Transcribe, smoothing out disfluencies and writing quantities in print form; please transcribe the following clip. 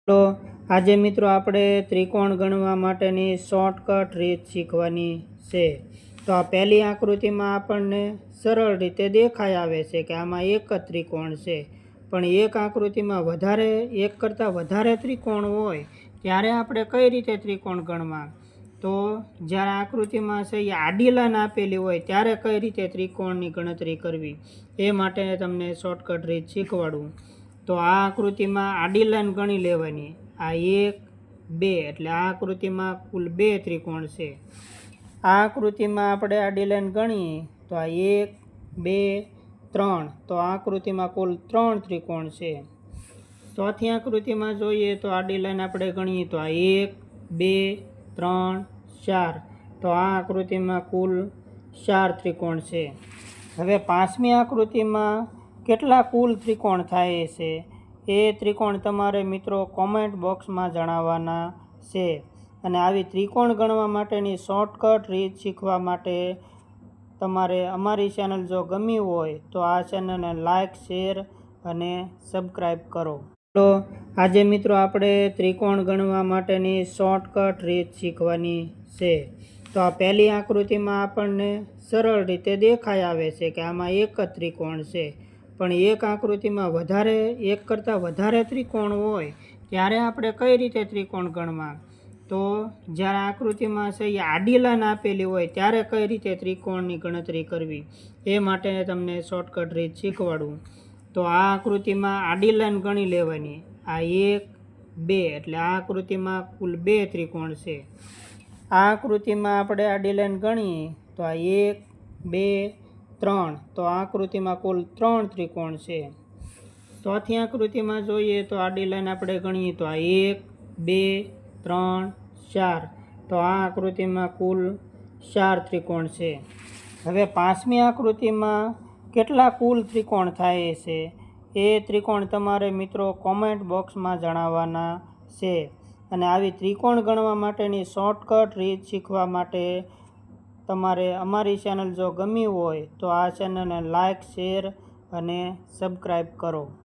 તો આજે મિત્રો આપણે ત્રિકોણ ગણવા માટેની શોર્ટકટ રીત શીખવાની છે। તો આ પહેલી આકૃતિમાં આપણને સરળ રીતે દેખાઈ આવે છે કે આમાં એક જ ત્રિકોણ છે, પણ એક આકૃતિમાં એક કરતાં વધારે ત્રિકોણ હોય ત્યારે આપણે કઈ રીતે ત્રિકોણ ગણવા? તો જ્યારે આકૃતિમાં છે એ આડી લાઈન આપેલી હોય ત્યારે કઈ રીતે ત્રિકોણની ગણતરી કરવી એ માટે તમને શોર્ટકટ રીત શીખવાડું। તો આ આકૃતિમાં આડી લાઈન ગણી લેવાની, આ 1 2 એટલે આ આકૃતિમાં કુલ 2 ત્રિકોણ છે। આ આકૃતિમાં આપણે આડી લાઈન ગણીએ તો આ 1 2 3, તો આ આકૃતિમાં કુલ 3 ત્રિકોણ છે। ચોથી આકૃતિમાં જોઈએ તો આડી લાઈન આપણે ગણીએ તો આ 1 2 3 4, તો આ આકૃતિમાં કુલ 4 ત્રિકોણ છે। હવે પાંચમી આકૃતિમાં કેટલા કુલ ત્રિકોણ થાય છે એ ત્રિકોણ તમારે મિત્રો કોમેન્ટ બોક્સમાં જણાવવાના છે। અને આવી ત્રિકોણ ગણવા માટેની શોર્ટકટ રીત શીખવા માટે તમારે અમારી ચેનલ જો ગમી હોય તો આ ચેનલને લાઈક શેર અને સબસ્ક્રાઈબ કરો। તો આજે મિત્રો આપણે ત્રિકોણ ગણવા માટેની શોર્ટકટ રીત શીખવાની છે। તો આ પહેલી આકૃતિમાં આપણને સરળ રીતે દેખાઈ આવે છે કે આમાં એક જ ત્રિકોણ છે, પણ એક આકૃતિમાં એક કરતાં વધારે ત્રિકોણ હોય ત્યારે આપણે કઈ રીતે ત્રિકોણ ગણવા? તો જ્યારે આકૃતિમાં છે એ આડી લાઈન આપેલી હોય ત્યારે કઈ રીતે ત્રિકોણની ગણતરી કરવી એ માટે તમને શોર્ટકટ રીત શીખવાડું। તો આ આકૃતિમાં આડી લાઈન ગણી લેવાની, આ 1 2 એટલે આ આકૃતિમાં કુલ 2 ત્રિકોણ છે। આ આકૃતિમાં આપણે આડી લાઈન ગણીએ તો આ 1 2 3, તો આ આકૃતિમાં કુલ 3 ત્રિકોણ છે। ચોથી આકૃતિમાં જોઈએ તો આડી લાઈન આપણે ગણીએ તો આ 1 2 3 4, તો આ આકૃતિમાં કુલ 4 ત્રિકોણ છે। હવે પાંચમી આકૃતિમાં કેટલા કુલ ત્રિકોણ થાય છે એ ત્રિકોણ તમારે મિત્રો કોમેન્ટ બોક્સમાં જણાવવાના છે। અને આવી ત્રિકોણ ગણવા માટેની શોર્ટકટ રીત શીખવા માટે તમારે અમારી ચેનલ જો ગમી હોય તો આ ચેનલને લાઈક શેર અને સબસ્ક્રાઈબ કરો।